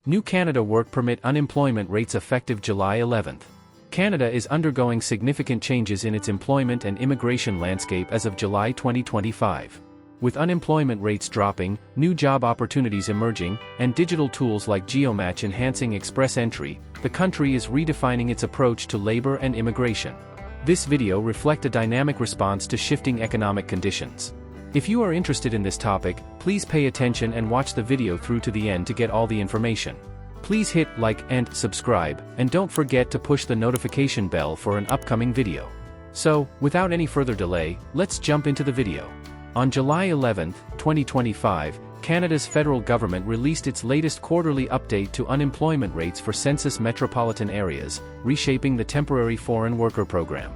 New Canada Work Permit Unemployment Rates effective July 11. Canada is undergoing significant changes in its employment and immigration landscape as of July 2025. With unemployment rates dropping, new job opportunities emerging, and digital tools like GeoMatch enhancing express entry, the country is redefining its approach to labor and immigration. This video reflects a dynamic response to shifting economic conditions. If you are interested in this topic, please pay attention and watch the video through to the end to get all the information. Please hit like and subscribe, and don't forget to push the notification bell for an upcoming video. So, without any further delay, let's jump into the video. On July 11, 2025, Canada's federal government released its latest quarterly update to unemployment rates for census metropolitan areas, reshaping the temporary foreign worker program.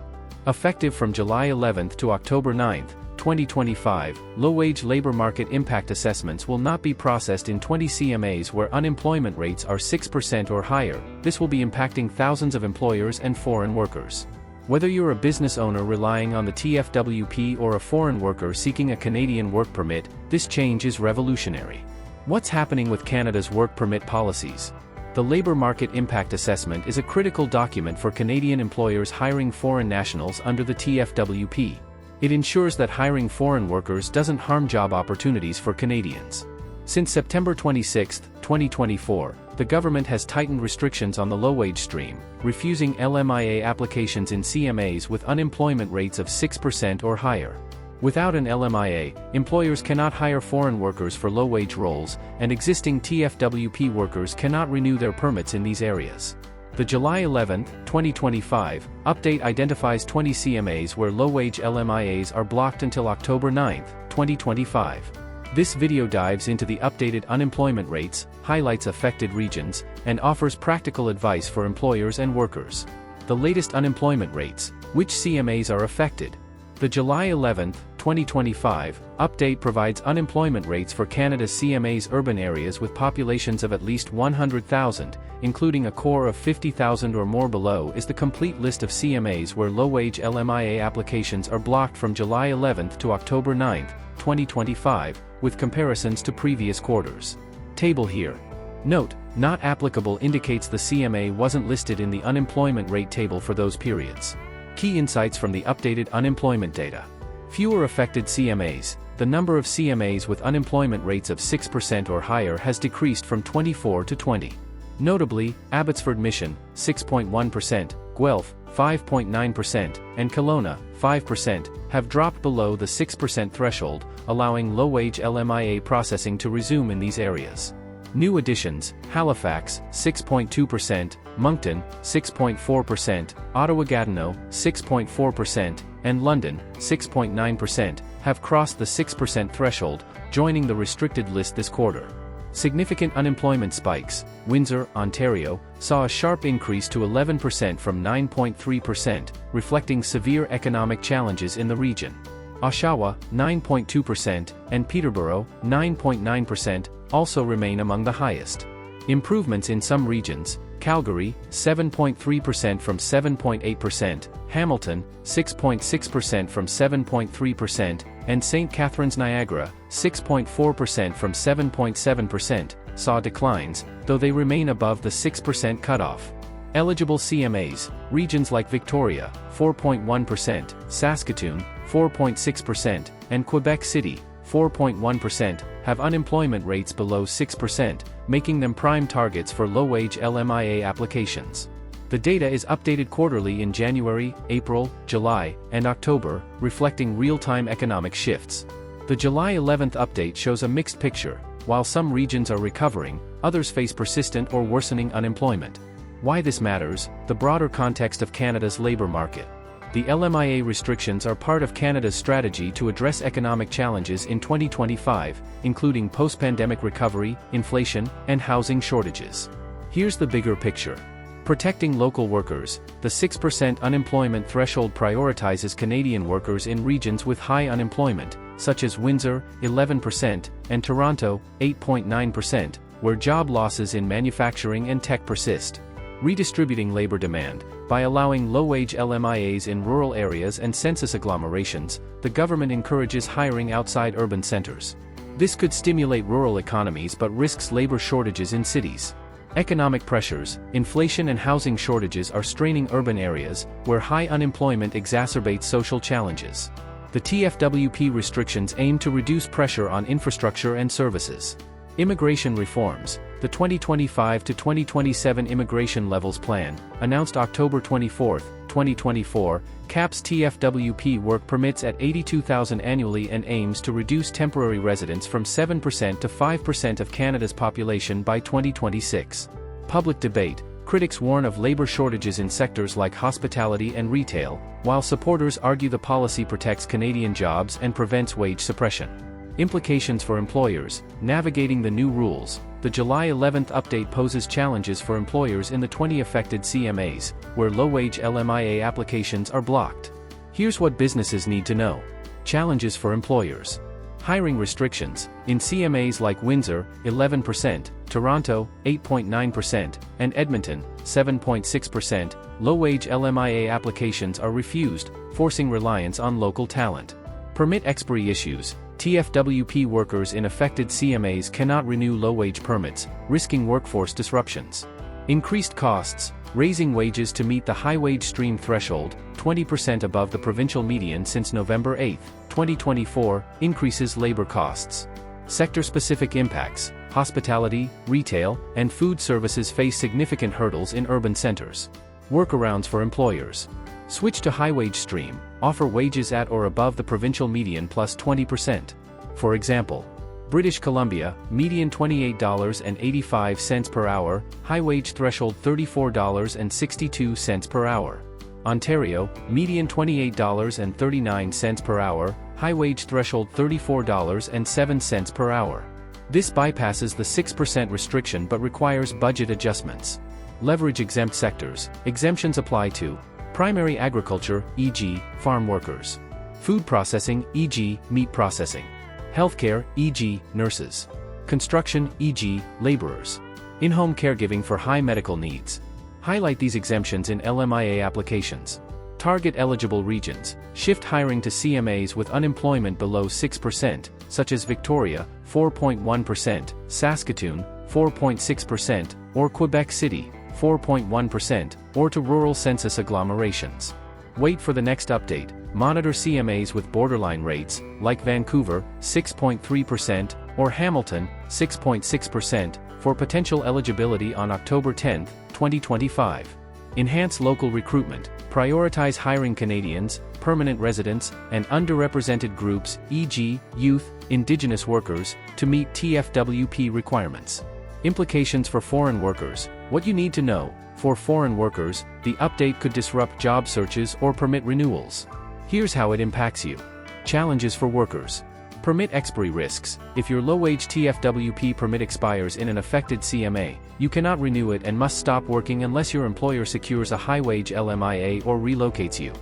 Effective from July 11 to October 9, 2025, low-wage labor market impact assessments will not be processed in 20 CMAs where unemployment rates are 6% or higher. This will be impacting thousands of employers and foreign workers. Whether you're a business owner relying on the TFWP or a foreign worker seeking a Canadian work permit, this change is revolutionary. What's happening with Canada's work permit policies? The Labour Market Impact Assessment is a critical document for Canadian employers hiring foreign nationals under the TFWP. It ensures that hiring foreign workers doesn't harm job opportunities for Canadians. Since September 26, 2024, the government has tightened restrictions on the low-wage stream, refusing LMIA applications in CMAs with unemployment rates of 6% or higher. Without an LMIA, employers cannot hire foreign workers for low-wage roles, and existing TFWP workers cannot renew their permits in these areas. The July 11, 2025, update identifies 20 CMAs where low-wage LMIAs are blocked until October 9, 2025. This video dives into the updated unemployment rates, highlights affected regions, and offers practical advice for employers and workers. The latest unemployment rates, which CMAs are affected. The July 11, 2025, update provides unemployment rates for Canada's CMAs. Urban areas with populations of at least 100,000, including a core of 50,000 or more. Below is the complete list of CMAs where low-wage LMIA applications are blocked from July 11 to October 9, 2025, with comparisons to previous quarters. Table here. Note, not applicable indicates the CMA wasn't listed in the unemployment rate table for those periods. Key insights from the updated unemployment data. Fewer affected CMAs. The number of CMAs with unemployment rates of 6% or higher has decreased from 24 to 20. Notably, Abbotsford Mission, 6.1%, Guelph, 5.9%, and Kelowna, 5%, have dropped below the 6% threshold, allowing low-wage LMIA processing to resume in these areas. New additions: Halifax, 6.2%, Moncton, 6.4%, Ottawa-Gatineau, 6.4%, and London, 6.9%, have crossed the 6% threshold, joining the restricted list this quarter. Significant unemployment spikes. Windsor, Ontario, saw a sharp increase to 11% from 9.3%, reflecting severe economic challenges in the region. Oshawa, 9.2%, and Peterborough, 9.9%, also remain among the highest. Improvements in some regions: Calgary, 7.3% from 7.8%, Hamilton, 6.6% from 7.3%, and St. Catharines Niagara, 6.4% from 7.7%, saw declines, though they remain above the 6% cutoff. Eligible CMAs: regions like Victoria, 4.1%, Saskatoon, 4.6%, and Quebec City, 4.1%, have unemployment rates below 6%, making them prime targets for low-wage LMIA applications. The data is updated quarterly in January, April, July, and October, reflecting real-time economic shifts. The July 11 update shows a mixed picture. While some regions are recovering, others face persistent or worsening unemployment. Why this matters: the broader context of Canada's labour market. The LMIA restrictions are part of Canada's strategy to address economic challenges in 2025, including post-pandemic recovery, inflation, and housing shortages. Here's the bigger picture. Protecting local workers: the 6% unemployment threshold prioritizes Canadian workers in regions with high unemployment, such as Windsor, 11%, and Toronto, 8.9%, where job losses in manufacturing and tech persist. Redistributing labor demand: by allowing low-wage LMIAs in rural areas and census agglomerations, the government encourages hiring outside urban centers. This could stimulate rural economies but risks labor shortages in cities. Economic pressures, inflation and housing shortages are straining urban areas, where high unemployment exacerbates social challenges. The TFWP restrictions aim to reduce pressure on infrastructure and services. Immigration reforms. The 2025 to 2027 Immigration Levels Plan, announced October 24, 2024, caps TFWP work permits at 82,000 annually and aims to reduce temporary residents from 7% to 5% of Canada's population by 2026. Public debate. Critics warn of labor shortages in sectors like hospitality and retail, while supporters argue the policy protects Canadian jobs and prevents wage suppression. Implications for employers. Navigating the new rules. The July 11th update poses challenges for employers in the 20 affected CMAs, where low-wage LMIA applications are blocked. Here's what businesses need to know. Challenges for employers. Hiring restrictions. In CMAs like Windsor, 11%, Toronto, 8.9%, and Edmonton, 7.6%, low-wage LMIA applications are refused, forcing reliance on local talent. Permit expiry issues. TFWP workers in affected CMAs cannot renew low-wage permits, risking workforce disruptions. Increased costs. Raising wages to meet the high-wage stream threshold, 20% above the provincial median since November 8, 2024, increases labor costs. Sector-specific impacts. Hospitality, retail, and food services face significant hurdles in urban centers. Workarounds for employers. Switch to high-wage stream, offer wages at or above the provincial median plus 20%. For example, British Columbia, median $28.85 per hour, high-wage threshold $34.62 per hour. Ontario, median $28.39 per hour, high-wage threshold $34.07 per hour. This bypasses the 6% restriction but requires budget adjustments. Leverage exempt sectors. Exemptions apply to primary agriculture, e.g., farm workers. Food processing, e.g., meat processing. Healthcare, e.g., nurses. Construction, e.g., laborers. In-home caregiving for high medical needs. Highlight these exemptions in LMIA applications. Target eligible regions. Shift hiring to CMAs with unemployment below 6%, such as Victoria, 4.1%, Saskatoon, 4.6%, or Quebec City, 4.1%, or to rural census agglomerations. Wait for the next update. Monitor CMAs with borderline rates, like Vancouver, 6.3%, or Hamilton, 6.6%, for potential eligibility on October 10, 2025. Enhance local recruitment. Prioritize hiring Canadians, permanent residents, and underrepresented groups, e.g., youth, Indigenous workers, to meet TFWP requirements. Implications for foreign workers. What you need to know. For foreign workers, the update could disrupt job searches or permit renewals. Here's how it impacts you. Challenges for workers. Permit expiry risks. If your low-wage TFWP permit expires in an affected CMA, you cannot renew it and must stop working unless your employer secures a high-wage LMIA or relocates you.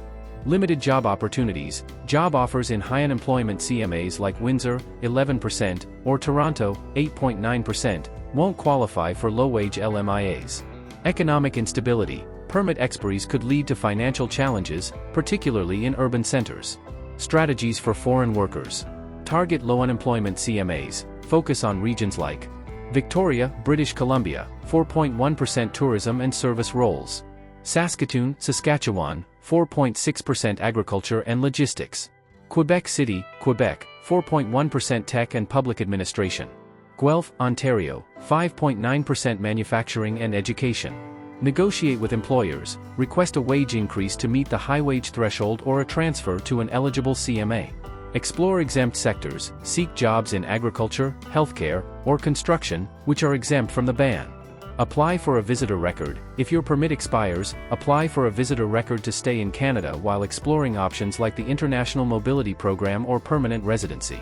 Limited job opportunities. Job offers in high unemployment CMAs like Windsor, 11%, or Toronto, 8.9%, won't qualify for low-wage LMIAs. Economic instability. Permit expiries could lead to financial challenges, particularly in urban centers. Strategies for foreign workers. Target low unemployment CMAs. Focus on regions like Victoria, British Columbia, 4.1% tourism and service roles. Saskatoon, Saskatchewan, 4.6% agriculture and logistics. Quebec City, Quebec, 4.1% tech and public administration. Guelph, Ontario, 5.9% manufacturing and education. Negotiate with employers, request a wage increase to meet the high-wage threshold or a transfer to an eligible CMA. Explore exempt sectors, seek jobs in agriculture, healthcare, or construction, which are exempt from the ban. Apply for a visitor record. If your permit expires, apply for a visitor record to stay in Canada while exploring options like the International Mobility Program or permanent residency.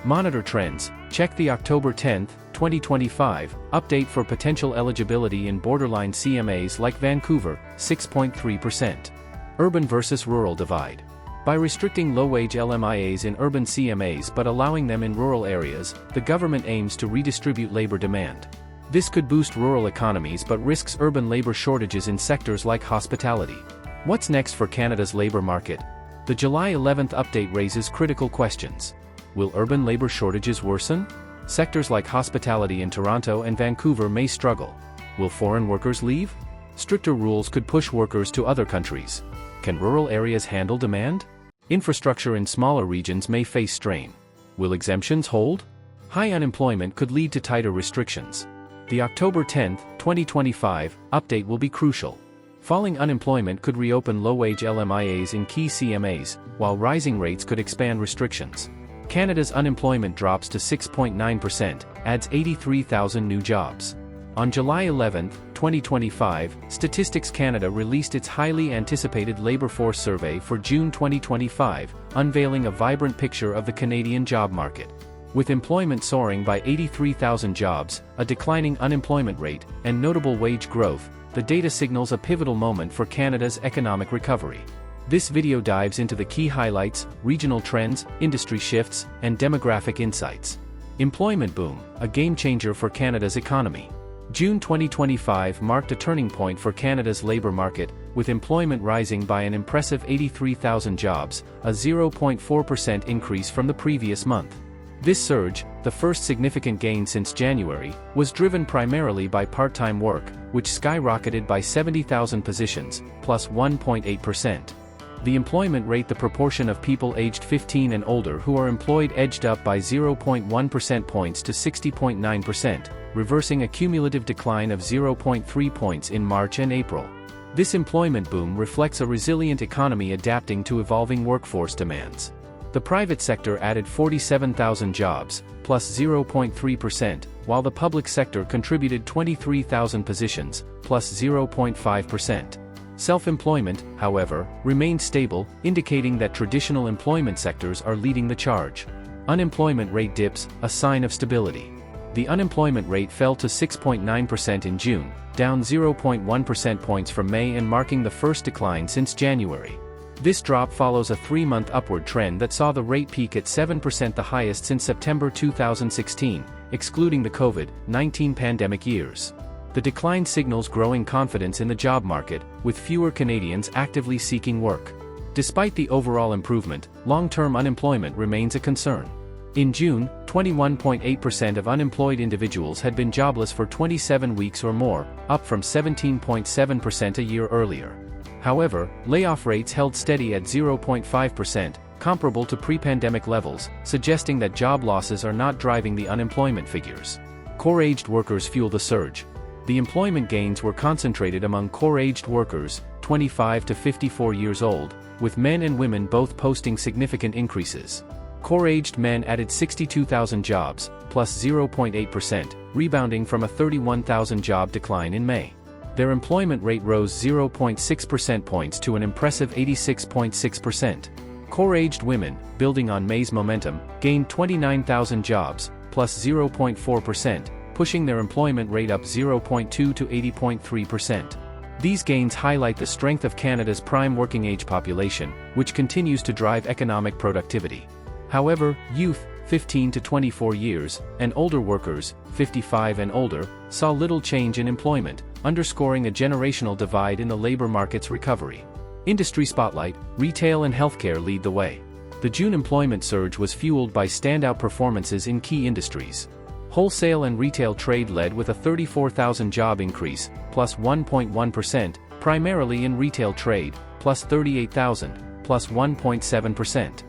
Monitor trends. Check the October 10, 2025, update for potential eligibility in borderline CMAs like Vancouver, 6.3%. Urban versus rural divide. By restricting low-wage LMIAs in urban CMAs but allowing them in rural areas, the government aims to redistribute labor demand. This could boost rural economies but risks urban labor shortages in sectors like hospitality. What's next for Canada's labor market? The July 11th update raises critical questions. Will urban labor shortages worsen? Sectors like hospitality in Toronto and Vancouver may struggle. Will foreign workers leave? Stricter rules could push workers to other countries. Can rural areas handle demand? Infrastructure in smaller regions may face strain. Will exemptions hold? High unemployment could lead to tighter restrictions. The October 10, 2025, update will be crucial. Falling unemployment could reopen low-wage LMIAs in key CMAs, while rising rates could expand restrictions. Canada's unemployment drops to 6.9%, adds 83,000 new jobs. On July 11, 2025, Statistics Canada released its highly anticipated labor force survey for June 2025, unveiling a vibrant picture of the Canadian job market. With employment soaring by 83,000 jobs, a declining unemployment rate, and notable wage growth, the data signals a pivotal moment for Canada's economic recovery. This video dives into the key highlights, regional trends, industry shifts, and demographic insights. Employment boom, a game-changer for Canada's economy. June 2025 marked a turning point for Canada's labor market, with employment rising by an impressive 83,000 jobs, a 0.4% increase from the previous month. This surge, the first significant gain since January, was driven primarily by part-time work, which skyrocketed by 70,000 positions, plus 1.8%. The employment rate, the proportion of people aged 15 and older who are employed, edged up by 0.1% points to 60.9%, reversing a cumulative decline of 0.3 points in March and April. This employment boom reflects a resilient economy adapting to evolving workforce demands. The private sector added 47,000 jobs, plus 0.3%, while the public sector contributed 23,000 positions, plus 0.5%. Self-employment, however, remained stable, indicating that traditional employment sectors are leading the charge. Unemployment rate dips, a sign of stability. The unemployment rate fell to 6.9% in June, down 0.1% points from May and marking the first decline since January. This drop follows a 3-month upward trend that saw the rate peak at 7%, the highest since September 2016, excluding the COVID-19 pandemic years. The decline signals growing confidence in the job market, with fewer Canadians actively seeking work. Despite the overall improvement, long-term unemployment remains a concern. In June, 21.8% of unemployed individuals had been jobless for 27 weeks or more, up from 17.7% a year earlier. However, layoff rates held steady at 0.5%, comparable to pre-pandemic levels, suggesting that job losses are not driving the unemployment figures. Core-aged workers fuel the surge. The employment gains were concentrated among core-aged workers, 25 to 54 years old, with men and women both posting significant increases. Core-aged men added 62,000 jobs, plus 0.8%, rebounding from a 31,000 job decline in May. Their employment rate rose 0.6% points to an impressive 86.6%. Core-aged women, building on May's momentum, gained 29,000 jobs, plus 0.4%, pushing their employment rate up 0.2 to 80.3%. These gains highlight the strength of Canada's prime working age population, which continues to drive economic productivity. However, youth, 15 to 24 years, and older workers, 55 and older, saw little change in employment, underscoring a generational divide in the labor market's recovery. Industry spotlight, retail and healthcare lead the way. The June employment surge was fueled by standout performances in key industries. Wholesale and retail trade led with a 34,000 job increase, plus 1.1%, primarily in retail trade, plus 38,000, plus 1.7%.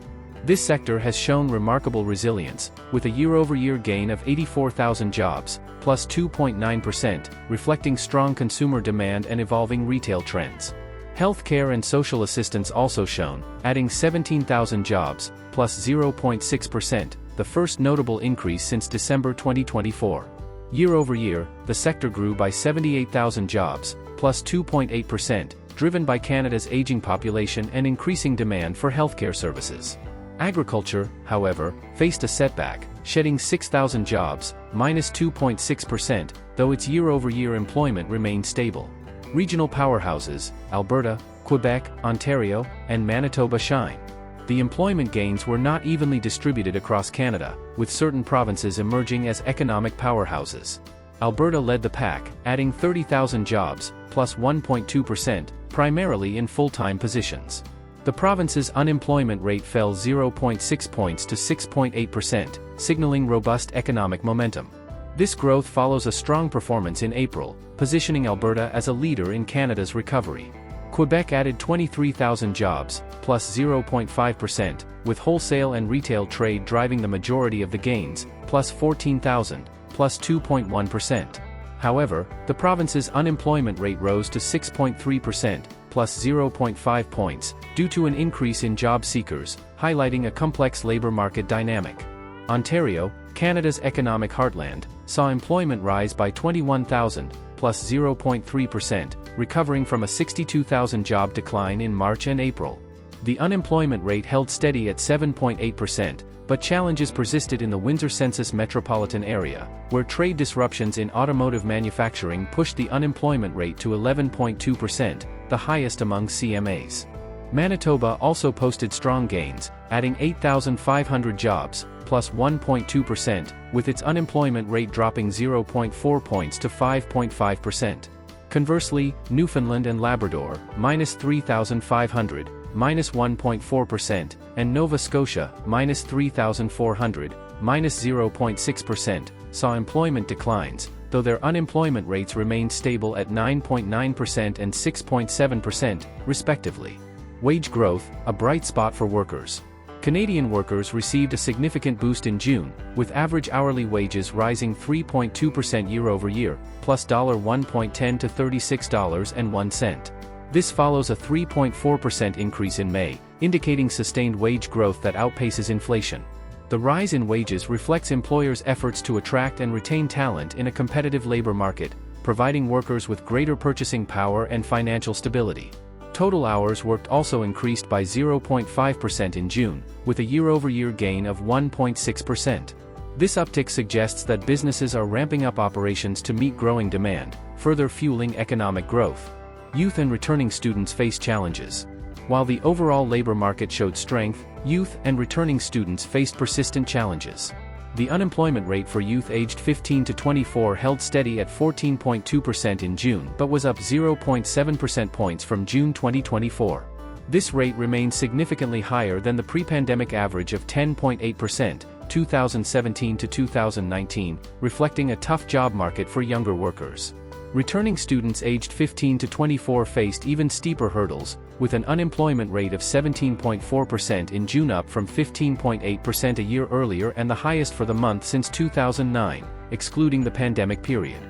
This sector has shown remarkable resilience, with a year-over-year gain of 84,000 jobs, plus 2.9%, reflecting strong consumer demand and evolving retail trends. Healthcare and social assistance also shone, adding 17,000 jobs, plus 0.6%, the first notable increase since December 2024. Year-over-year, the sector grew by 78,000 jobs, plus 2.8%, driven by Canada's aging population and increasing demand for healthcare services. Agriculture, however, faced a setback, shedding 6,000 jobs, minus 2.6%, though its year-over-year employment remained stable. Regional powerhouses, Alberta, Quebec, Ontario, and Manitoba shine. The employment gains were not evenly distributed across Canada, with certain provinces emerging as economic powerhouses. Alberta led the pack, adding 30,000 jobs, plus 1.2%, primarily in full-time positions. The province's unemployment rate fell 0.6 points to 6.8%, signaling robust economic momentum. This growth follows a strong performance in April, positioning Alberta as a leader in Canada's recovery. Quebec added 23,000 jobs, plus 0.5%, with wholesale and retail trade driving the majority of the gains, plus 14,000, plus 2.1%. However, the province's unemployment rate rose to 6.3%, plus 0.5 points, due to an increase in job seekers, highlighting a complex labor market dynamic. Ontario, Canada's economic heartland, saw employment rise by 21,000, plus 0.3%, recovering from a 62,000 job decline in March and April. The unemployment rate held steady at 7.8%, but challenges persisted in the Windsor Census metropolitan area, where trade disruptions in automotive manufacturing pushed the unemployment rate to 11.2%, the highest among CMAs. Manitoba also posted strong gains, adding 8,500 jobs, plus 1.2%, with its unemployment rate dropping 0.4 points to 5.5%. Conversely, Newfoundland and Labrador, minus 3,500, minus 1.4%, and Nova Scotia, minus 3,400, minus 0.6%, saw employment declines, though their unemployment rates remained stable at 9.9% and 6.7%, respectively. Wage growth, a bright spot for workers. Canadian workers received a significant boost in June, with average hourly wages rising 3.2% year-over-year, plus $1.10 to $36.01. This follows a 3.4% increase in May, indicating sustained wage growth that outpaces inflation. The rise in wages reflects employers' efforts to attract and retain talent in a competitive labor market, providing workers with greater purchasing power and financial stability. Total hours worked also increased by 0.5% in June, with a year-over-year gain of 1.6%. This uptick suggests that businesses are ramping up operations to meet growing demand, further fueling economic growth. Youth and returning students face challenges. While the overall labor market showed strength, youth and returning students faced persistent challenges. The unemployment rate for youth aged 15 to 24 held steady at 14.2% in June but was up 0.7% points from June 2024. This rate remains significantly higher than the pre-pandemic average of 10.8%, 2017 to 2019, reflecting a tough job market for younger workers. Returning students aged 15 to 24 faced even steeper hurdles, with an unemployment rate of 17.4% in June, up from 15.8% a year earlier and the highest for the month since 2009, excluding the pandemic period.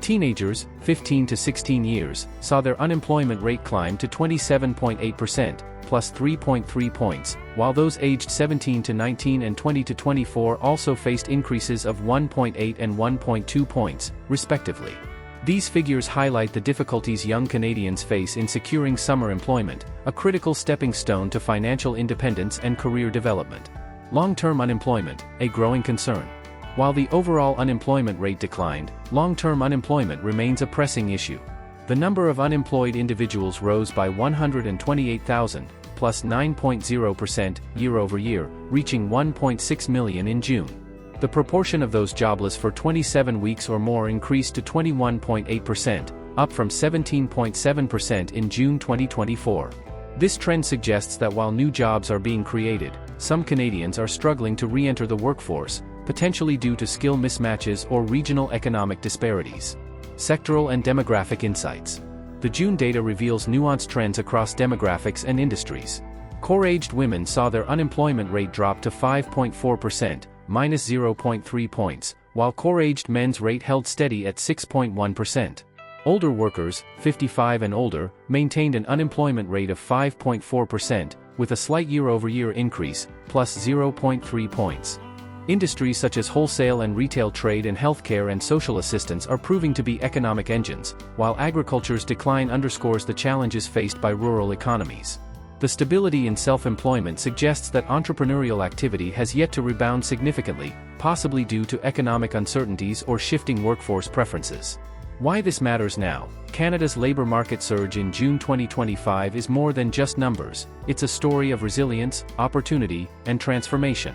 Teenagers, 15 to 16 years, saw their unemployment rate climb to 27.8%, plus 3.3 points, while those aged 17 to 19 and 20 to 24 also faced increases of 1.8 and 1.2 points, respectively. These figures highlight the difficulties young Canadians face in securing summer employment, a critical stepping stone to financial independence and career development. Long-term unemployment, a growing concern. While the overall unemployment rate declined, long-term unemployment remains a pressing issue. The number of unemployed individuals rose by 128,000, plus 9.0% year-over-year, reaching 1.6 million in June. The proportion of those jobless for 27 weeks or more increased to 21.8%, up from 17.7% in June 2024. This trend suggests that while new jobs are being created, some Canadians are struggling to re-enter the workforce, potentially due to skill mismatches or regional economic disparities. Sectoral and demographic insights. The June data reveals nuanced trends across demographics and industries. Core-aged women saw their unemployment rate drop to 5.4%, minus 0.3 points, while core-aged men's rate held steady at 6.1%. Older workers, 55 and older, maintained an unemployment rate of 5.4%, with a slight year-over-year increase, plus 0.3 points. Industries such as wholesale and retail trade and healthcare and social assistance are proving to be economic engines, while agriculture's decline underscores the challenges faced by rural economies. The stability in self-employment suggests that entrepreneurial activity has yet to rebound significantly, possibly due to economic uncertainties or shifting workforce preferences. Why this matters now. Canada's labor market surge in June 2025 is more than just numbers, it's a story of resilience, opportunity, and transformation.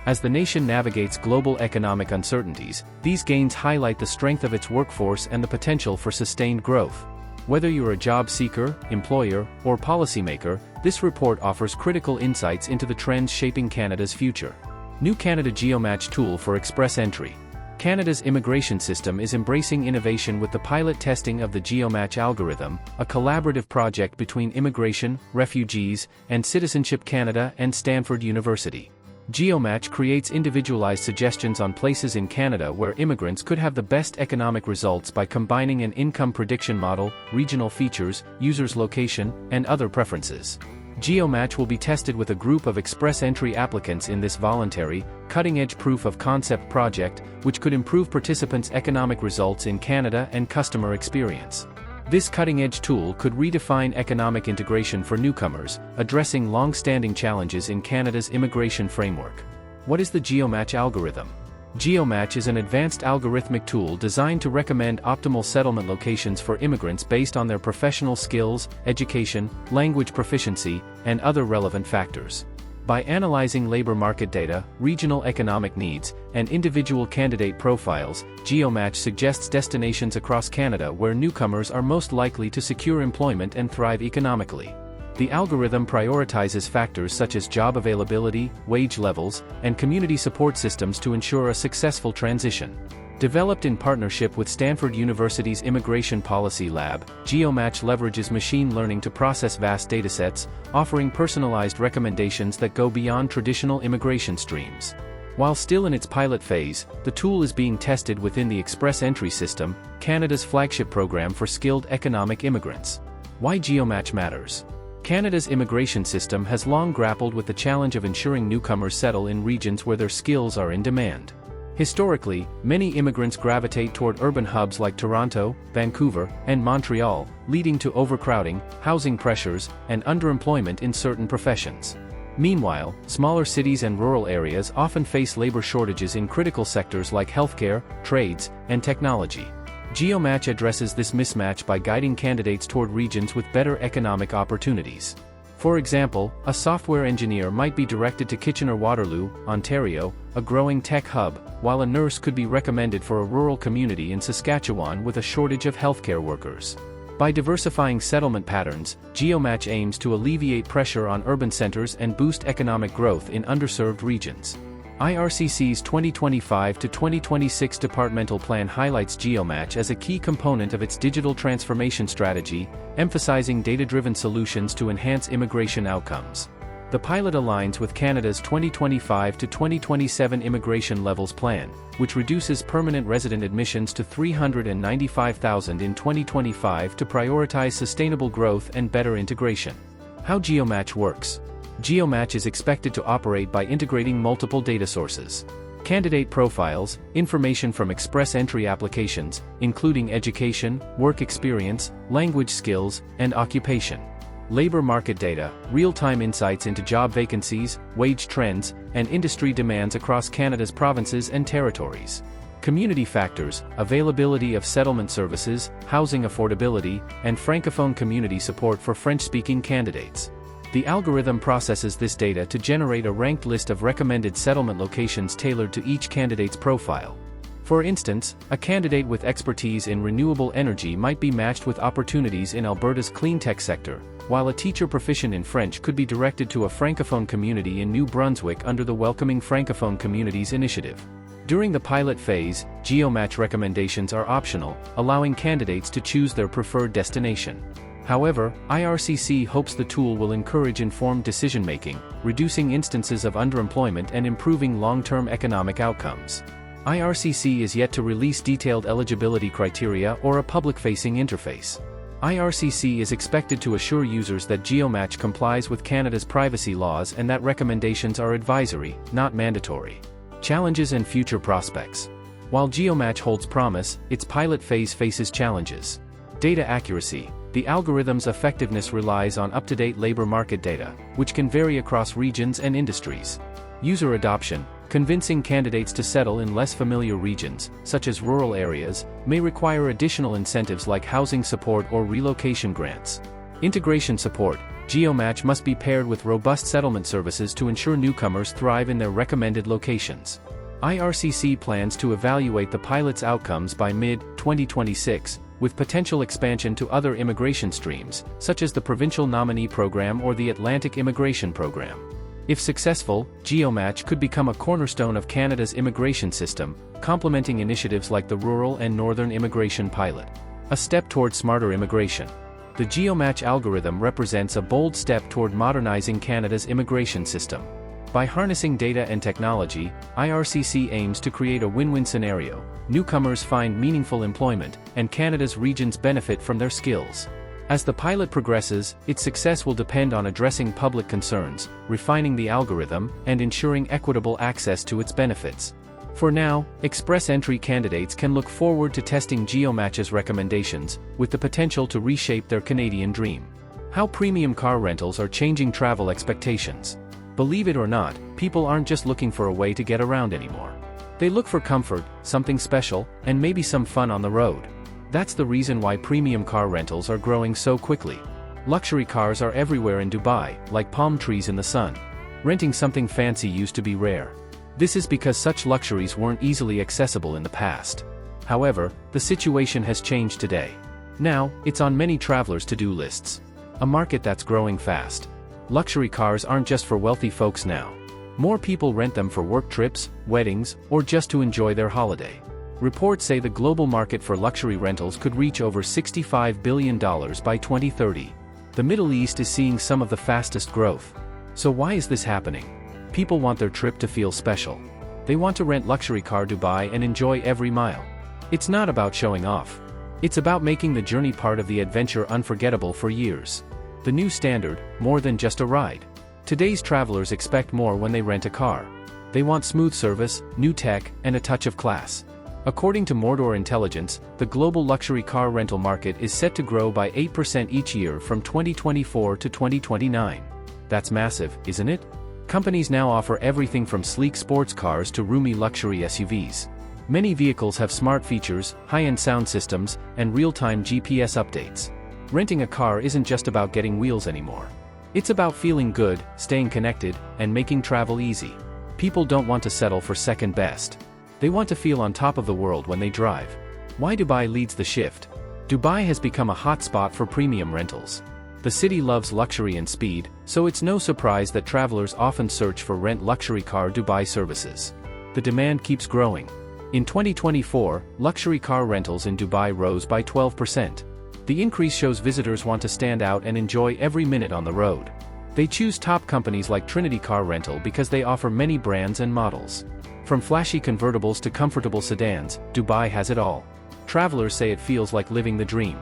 As the nation navigates global economic uncertainties, these gains highlight the strength of its workforce and the potential for sustained growth. Whether you're a job seeker, employer, or policymaker, this report offers critical insights into the trends shaping Canada's future. New Canada GeoMatch tool for express entry. Canada's immigration system is embracing innovation with the pilot testing of the GeoMatch algorithm, a collaborative project between Immigration, Refugees, and Citizenship Canada and Stanford University. GeoMatch creates individualized suggestions on places in Canada where immigrants could have the best economic results by combining an income prediction model, regional features, users' location, and other preferences. GeoMatch will be tested with a group of express entry applicants in this voluntary, cutting-edge proof-of-concept project, which could improve participants' economic results in Canada and customer experience. This cutting-edge tool could redefine economic integration for newcomers, addressing long-standing challenges in Canada's immigration framework. What is the GeoMatch algorithm? GeoMatch is an advanced algorithmic tool designed to recommend optimal settlement locations for immigrants based on their professional skills, education, language proficiency, and other relevant factors. By analyzing labor market data, regional economic needs, and individual candidate profiles, GeoMatch suggests destinations across Canada where newcomers are most likely to secure employment and thrive economically. The algorithm prioritizes factors such as job availability, wage levels, and community support systems to ensure a successful transition. Developed in partnership with Stanford University's Immigration Policy Lab, GeoMatch leverages machine learning to process vast datasets, offering personalized recommendations that go beyond traditional immigration streams. While still in its pilot phase, the tool is being tested within the Express Entry System, Canada's flagship program for skilled economic immigrants. Why GeoMatch matters? Canada's immigration system has long grappled with the challenge of ensuring newcomers settle in regions where their skills are in demand. Historically, many immigrants gravitate toward urban hubs like Toronto, Vancouver, and Montreal, leading to overcrowding, housing pressures, and underemployment in certain professions. Meanwhile, smaller cities and rural areas often face labor shortages in critical sectors like healthcare, trades, and technology. GeoMatch addresses this mismatch by guiding candidates toward regions with better economic opportunities. For example, a software engineer might be directed to Kitchener-Waterloo, Ontario, a growing tech hub, while a nurse could be recommended for a rural community in Saskatchewan with a shortage of healthcare workers. By diversifying settlement patterns, GeoMatch aims to alleviate pressure on urban centers and boost economic growth in underserved regions. IRCC's 2025-2026 departmental plan highlights GeoMatch as a key component of its digital transformation strategy, emphasizing data-driven solutions to enhance immigration outcomes. The pilot aligns with Canada's 2025-2027 immigration levels plan, which reduces permanent resident admissions to 395,000 in 2025 to prioritize sustainable growth and better integration. How GeoMatch works. GeoMatch is expected to operate by integrating multiple data sources. Candidate profiles, information from express entry applications, including education, work experience, language skills, and occupation. Labor market data, real-time insights into job vacancies, wage trends, and industry demands across Canada's provinces and territories. Community factors, availability of settlement services, housing affordability, and francophone community support for French-speaking candidates. The algorithm processes this data to generate a ranked list of recommended settlement locations tailored to each candidate's profile. For instance, a candidate with expertise in renewable energy might be matched with opportunities in Alberta's cleantech sector, while a teacher proficient in French could be directed to a francophone community in New Brunswick under the Welcoming Francophone Communities initiative. During the pilot phase, GeoMatch recommendations are optional, allowing candidates to choose their preferred destination. However, IRCC hopes the tool will encourage informed decision-making, reducing instances of underemployment and improving long-term economic outcomes. IRCC is yet to release detailed eligibility criteria or a public-facing interface. IRCC is expected to assure users that GeoMatch complies with Canada's privacy laws and that recommendations are advisory, not mandatory. Challenges and future prospects. While GeoMatch holds promise, its pilot phase faces challenges. Data accuracy. The algorithm's effectiveness relies on up-to-date labor market data, which can vary across regions and industries. User adoption. Convincing candidates to settle in less familiar regions, such as rural areas, may require additional incentives like housing support or relocation grants. Integration support. GeoMatch must be paired with robust settlement services to ensure newcomers thrive in their recommended locations. IRCC plans to evaluate the pilot's outcomes by mid-2026, with potential expansion to other immigration streams, such as the Provincial Nominee Program or the Atlantic Immigration Program. If successful, GeoMatch could become a cornerstone of Canada's immigration system, complementing initiatives like the Rural and Northern Immigration Pilot. A step toward smarter immigration. The GeoMatch algorithm represents a bold step toward modernizing Canada's immigration system. By harnessing data and technology, IRCC aims to create a win-win scenario. Newcomers find meaningful employment, and Canada's regions benefit from their skills. As the pilot progresses, its success will depend on addressing public concerns, refining the algorithm, and ensuring equitable access to its benefits. For now, express entry candidates can look forward to testing GeoMatch's recommendations, with the potential to reshape their Canadian dream. How premium car rentals are changing travel expectations. Believe it or not, people aren't just looking for a way to get around anymore. They look for comfort, something special, and maybe some fun on the road. That's the reason why premium car rentals are growing so quickly. Luxury cars are everywhere in Dubai, like palm trees in the sun. Renting something fancy used to be rare. This is because such luxuries weren't easily accessible in the past. However, the situation has changed today. Now, it's on many travelers' to-do lists. A market that's growing fast. Luxury cars aren't just for wealthy folks now. More people rent them for work trips, weddings, or just to enjoy their holiday. Reports say the global market for luxury rentals could reach over $65 billion by 2030. The Middle East is seeing some of the fastest growth. So why is this happening? People want their trip to feel special. They want to rent luxury car Dubai and enjoy every mile. It's not about showing off. It's about making the journey part of the adventure unforgettable for years. The new standard, more than just a ride. Today's travelers expect more when they rent a car. They want smooth service, new tech, and a touch of class. According to Mordor Intelligence, the global luxury car rental market is set to grow by 8% each year from 2024 to 2029. That's massive, isn't it? Companies now offer everything from sleek sports cars to roomy luxury SUVs. Many vehicles have smart features, high-end sound systems, and real-time GPS updates. Renting a car isn't just about getting wheels anymore. It's about feeling good, staying connected, and making travel easy. People don't want to settle for second best. They want to feel on top of the world when they drive. Why Dubai leads the shift? Dubai has become a hot spot for premium rentals. The city loves luxury and speed, so it's no surprise that travelers often search for rent luxury car Dubai services. The demand keeps growing. In 2024, luxury car rentals in Dubai rose by 12%. The increase shows visitors want to stand out and enjoy every minute on the road. They choose top companies like Trinity Car Rental because they offer many brands and models. From flashy convertibles to comfortable sedans, Dubai has it all. Travelers say it feels like living the dream.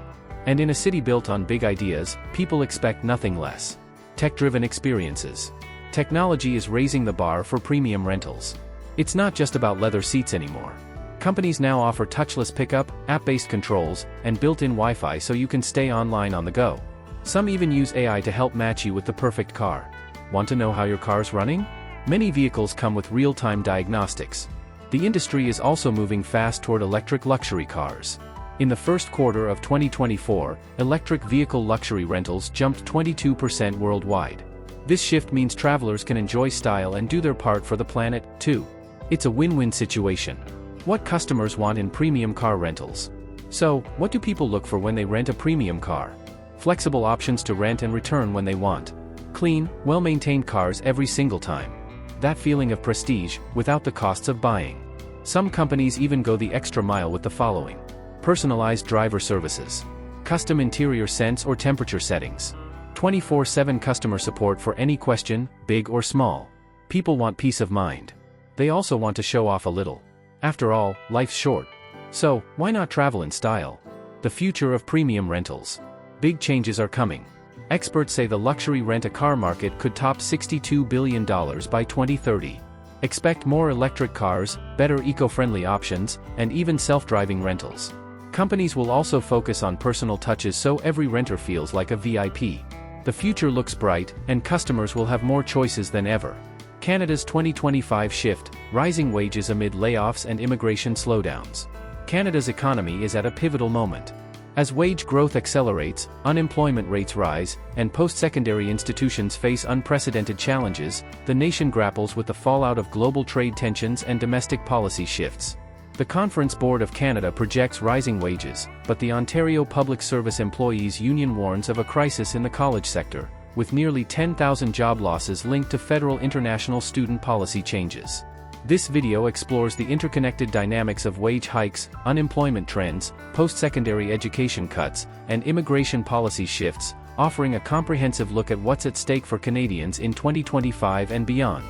And in a city built on big ideas, people expect nothing less. Tech-driven experiences. Technology is raising the bar for premium rentals. It's not just about leather seats anymore. Companies now offer touchless pickup, app-based controls, and built-in Wi-Fi so you can stay online on the go. Some even use AI to help match you with the perfect car. Want to know how your car's running? Many vehicles come with real-time diagnostics. The industry is also moving fast toward electric luxury cars. In the first quarter of 2024, electric vehicle luxury rentals jumped 22% worldwide. This shift means travelers can enjoy style and do their part for the planet, too. It's a win-win situation. What customers want in premium car rentals? So, what do people look for when they rent a premium car? Flexible options to rent and return when they want. Clean, well-maintained cars every single time. That feeling of prestige, without the costs of buying. Some companies even go the extra mile with the following. Personalized driver services. Custom interior scents or temperature settings. 24/7 customer support for any question, big or small. People want peace of mind. They also want to show off a little. After all, life's short. So, why not travel in style? The future of premium rentals. Big changes are coming. Experts say the luxury rent-a-car market could top $62 billion by 2030. Expect more electric cars, better eco-friendly options, and even self-driving rentals. Companies will also focus on personal touches so every renter feels like a VIP. The future looks bright, and customers will have more choices than ever. Canada's 2025 shift, rising wages amid layoffs and immigration slowdowns. Canada's economy is at a pivotal moment. As wage growth accelerates, unemployment rates rise, and post-secondary institutions face unprecedented challenges, the nation grapples with the fallout of global trade tensions and domestic policy shifts. The Conference Board of Canada projects rising wages, but the Ontario Public Service Employees Union warns of a crisis in the college sector. with nearly 10,000 job losses linked to federal international student policy changes. This video explores the interconnected dynamics of wage hikes, unemployment trends, post-secondary education cuts, and immigration policy shifts, offering a comprehensive look at what's at stake for Canadians in 2025 and beyond.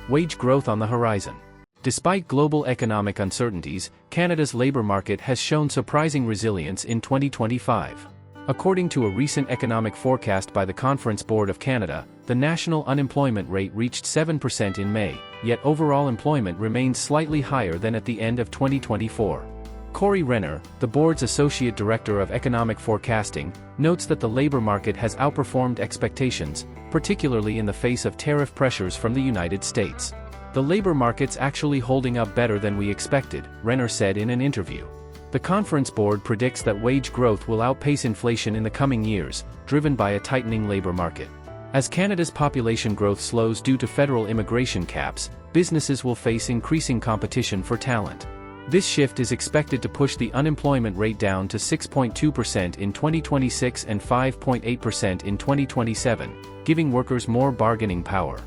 Wage growth on the horizon. Despite global economic uncertainties, Canada's labor market has shown surprising resilience in 2025. According to a recent economic forecast by the Conference Board of Canada, the national unemployment rate reached 7% in May, yet overall employment remains slightly higher than at the end of 2024. Corey Renner, the board's Associate Director of Economic Forecasting, notes that the labor market has outperformed expectations, particularly in the face of tariff pressures from the United States. "The labor market's actually holding up better than we expected," Renner said in an interview. The Conference Board predicts that wage growth will outpace inflation in the coming years, driven by a tightening labor market. As Canada's population growth slows due to federal immigration caps, businesses will face increasing competition for talent. This shift is expected to push the unemployment rate down to 6.2% in 2026 and 5.8% in 2027, giving workers more bargaining power.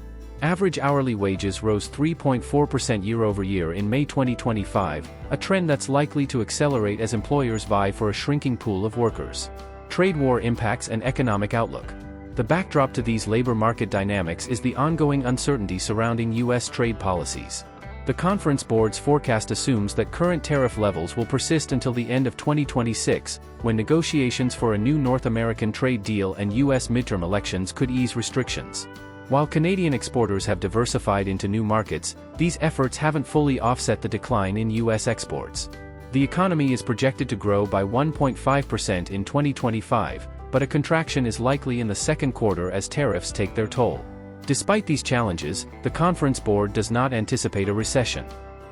Average hourly wages rose 3.4% year-over-year in May 2025, a trend that's likely to accelerate as employers vie for a shrinking pool of workers. Trade war impacts and economic outlook. The backdrop to these labor market dynamics is the ongoing uncertainty surrounding U.S. trade policies. The Conference Board's forecast assumes that current tariff levels will persist until the end of 2026, when negotiations for a new North American trade deal and U.S. midterm elections could ease restrictions. While Canadian exporters have diversified into new markets, these efforts haven't fully offset the decline in U.S. exports. The economy is projected to grow by 1.5% in 2025, but a contraction is likely in the second quarter as tariffs take their toll. Despite these challenges, the Conference Board does not anticipate a recession.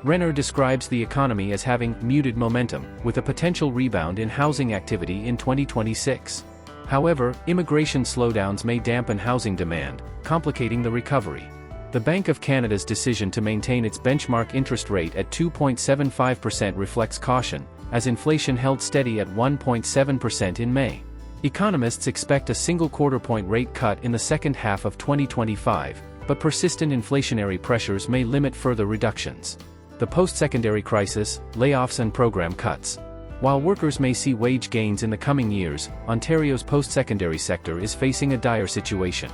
Renner describes the economy as having muted momentum, with a potential rebound in housing activity in 2026. However, immigration slowdowns may dampen housing demand, complicating the recovery. The Bank of Canada's decision to maintain its benchmark interest rate at 2.75% reflects caution, as inflation held steady at 1.7% in May. Economists expect a single quarter-point rate cut in the second half of 2025, but persistent inflationary pressures may limit further reductions. The post-secondary crisis, layoffs and program cuts. While workers may see wage gains in the coming years, Ontario's post-secondary sector is facing a dire situation.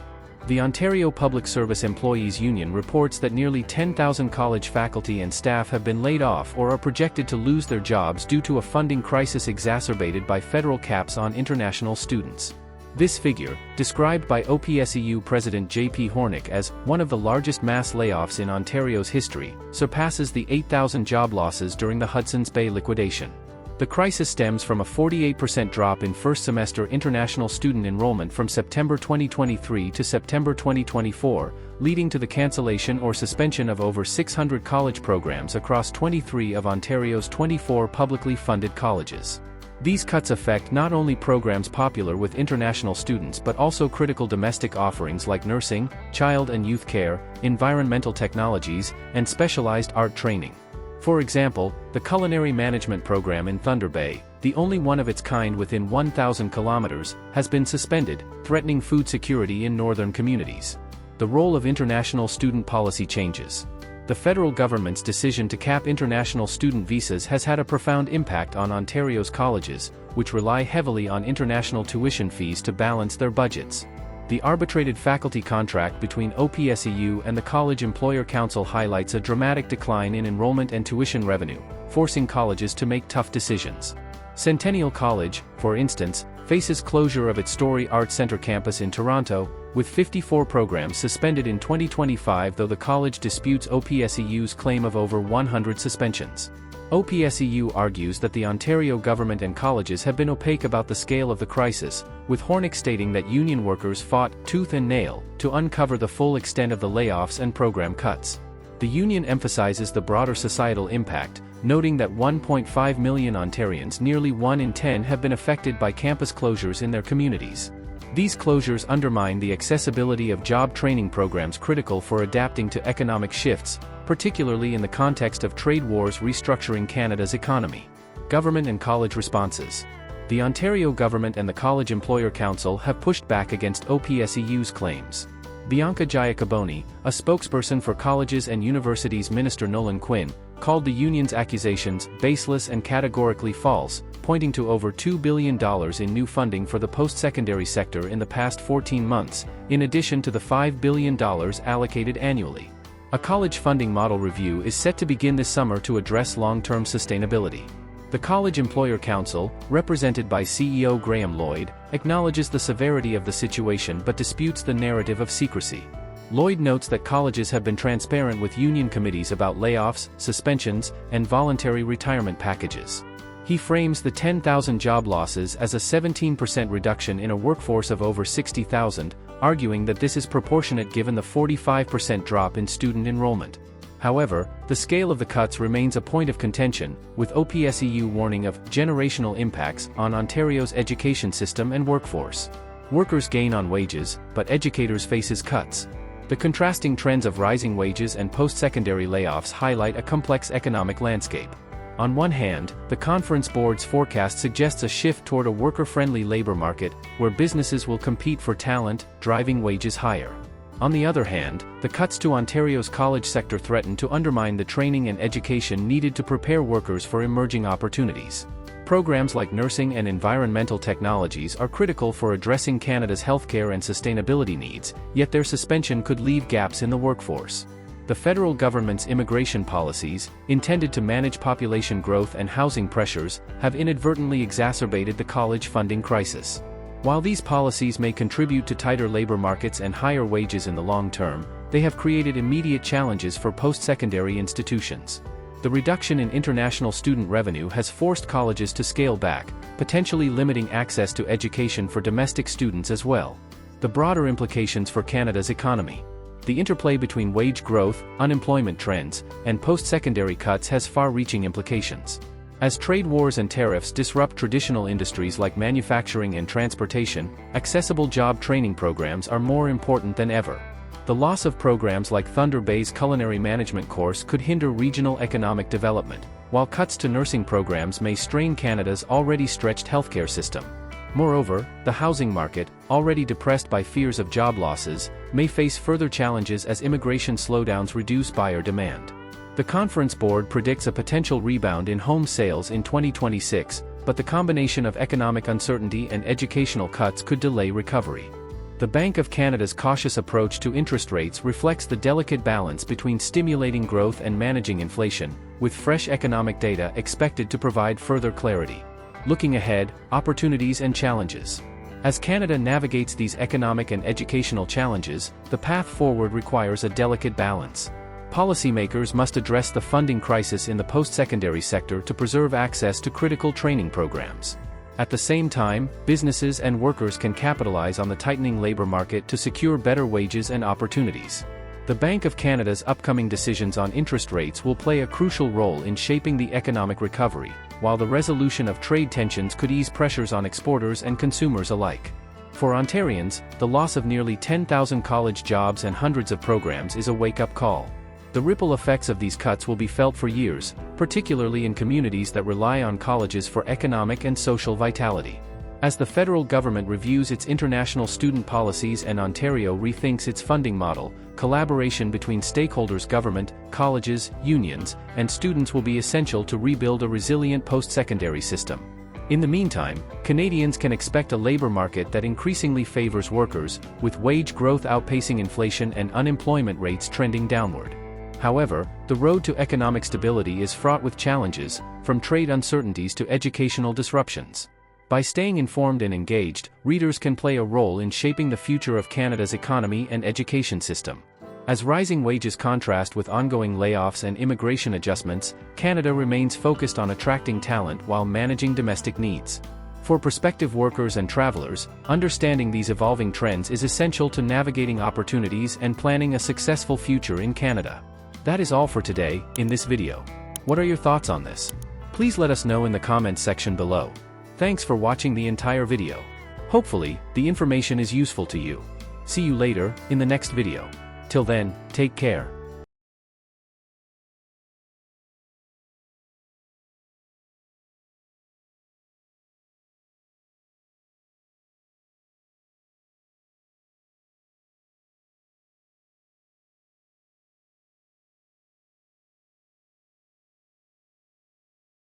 The Ontario Public Service Employees Union reports that nearly 10,000 college faculty and staff have been laid off or are projected to lose their jobs due to a funding crisis exacerbated by federal caps on international students. This figure, described by OPSEU President J.P. Hornick as one of the largest mass layoffs in Ontario's history, surpasses the 8,000 job losses during the Hudson's Bay liquidation. The crisis stems from a 48% drop in first-semester international student enrollment from September 2023 to September 2024, leading to the cancellation or suspension of over 600 college programs across 23 of Ontario's 24 publicly funded colleges. These cuts affect not only programs popular with international students but also critical domestic offerings like nursing, child and youth care, environmental technologies, and specialized art training. For example, the Culinary Management Program in Thunder Bay, the only one of its kind within 1,000 kilometers, has been suspended, threatening food security in northern communities. The role of international student policy changes. The federal government's decision to cap international student visas has had a profound impact on Ontario's colleges, which rely heavily on international tuition fees to balance their budgets. The arbitrated faculty contract between OPSEU and the College Employer Council highlights a dramatic decline in enrollment and tuition revenue, forcing colleges to make tough decisions. Centennial College, for instance, faces closure of its Story Arts Centre campus in Toronto, with 54 programs suspended in 2025, though the college disputes OPSEU's claim of over 100 suspensions. OPSEU argues that the Ontario government and colleges have been opaque about the scale of the crisis, with Hornick stating that union workers fought tooth and nail to uncover the full extent of the layoffs and program cuts. The union emphasizes the broader societal impact, noting that 1.5 million Ontarians, nearly 1 in 10, have been affected by campus closures in their communities. These closures undermine the accessibility of job training programs critical for adapting to economic shifts, particularly in the context of trade wars restructuring Canada's economy. Government and college responses. The Ontario government and the College Employer Council have pushed back against OPSEU's claims. Bianca Giacoboni, a spokesperson for Colleges and Universities Minister Nolan Quinn, called the union's accusations baseless and categorically false, pointing to over $2 billion in new funding for the post-secondary sector in the past 14 months, in addition to the $5 billion allocated annually. A college funding model review is set to begin this summer to address long-term sustainability. The College Employer Council, represented by CEO Graham Lloyd, acknowledges the severity of the situation but disputes the narrative of secrecy. Lloyd notes that colleges have been transparent with union committees about layoffs, suspensions, and voluntary retirement packages. He frames the 10,000 job losses as a 17% reduction in a workforce of over 60,000, arguing that this is proportionate given the 45% drop in student enrollment. However, the scale of the cuts remains a point of contention, with OPSEU warning of generational impacts on Ontario's education system and workforce. Workers gain on wages, but educators faces cuts. The contrasting trends of rising wages and post-secondary layoffs highlight a complex economic landscape. On one hand, the Conference Board's forecast suggests a shift toward a worker-friendly labor market, where businesses will compete for talent, driving wages higher. On the other hand, the cuts to Ontario's college sector threaten to undermine the training and education needed to prepare workers for emerging opportunities. Programs like nursing and environmental technologies are critical for addressing Canada's healthcare and sustainability needs, yet their suspension could leave gaps in the workforce. The federal government's immigration policies, intended to manage population growth and housing pressures, have inadvertently exacerbated the college funding crisis. While these policies may contribute to tighter labor markets and higher wages in the long term, they have created immediate challenges for post-secondary institutions. The reduction in international student revenue has forced colleges to scale back, potentially limiting access to education for domestic students as well. The broader implications for Canada's economy. The interplay between wage growth, unemployment trends, and post-secondary cuts has far-reaching implications. As trade wars and tariffs disrupt traditional industries like manufacturing and transportation, accessible job training programs are more important than ever. The loss of programs like Thunder Bay's culinary management course could hinder regional economic development, while cuts to nursing programs may strain Canada's already stretched healthcare system. Moreover, the housing market, already depressed by fears of job losses, may face further challenges as immigration slowdowns reduce buyer demand. The Conference Board predicts a potential rebound in home sales in 2026, but the combination of economic uncertainty and educational cuts could delay recovery. The Bank of Canada's cautious approach to interest rates reflects the delicate balance between stimulating growth and managing inflation, with fresh economic data expected to provide further clarity. Looking ahead, opportunities and challenges. As Canada navigates these economic and educational challenges, the path forward requires a delicate balance. Policymakers must address the funding crisis in the post-secondary sector to preserve access to critical training programs. At the same time, businesses and workers can capitalize on the tightening labor market to secure better wages and opportunities. The Bank of Canada's upcoming decisions on interest rates will play a crucial role in shaping the economic recovery, while the resolution of trade tensions could ease pressures on exporters and consumers alike. For Ontarians, the loss of nearly 10,000 college jobs and hundreds of programs is a wake-up call. The ripple effects of these cuts will be felt for years, particularly in communities that rely on colleges for economic and social vitality. As the federal government reviews its international student policies and Ontario rethinks its funding model, collaboration between stakeholders, government, colleges, unions, and students will be essential to rebuild a resilient post-secondary system. In the meantime, Canadians can expect a labor market that increasingly favors workers, with wage growth outpacing inflation and unemployment rates trending downward. However, the road to economic stability is fraught with challenges, from trade uncertainties to educational disruptions. By staying informed and engaged, readers can play a role in shaping the future of Canada's economy and education system. As rising wages contrast with ongoing layoffs and immigration adjustments, Canada remains focused on attracting talent while managing domestic needs. For prospective workers and travelers, understanding these evolving trends is essential to navigating opportunities and planning a successful future in Canada. That is all for today, in this video. What are your thoughts on this? Please let us know in the comments section below. Thanks for watching the entire video. Hopefully, the information is useful to you. See you later, in the next video. Till then, take care.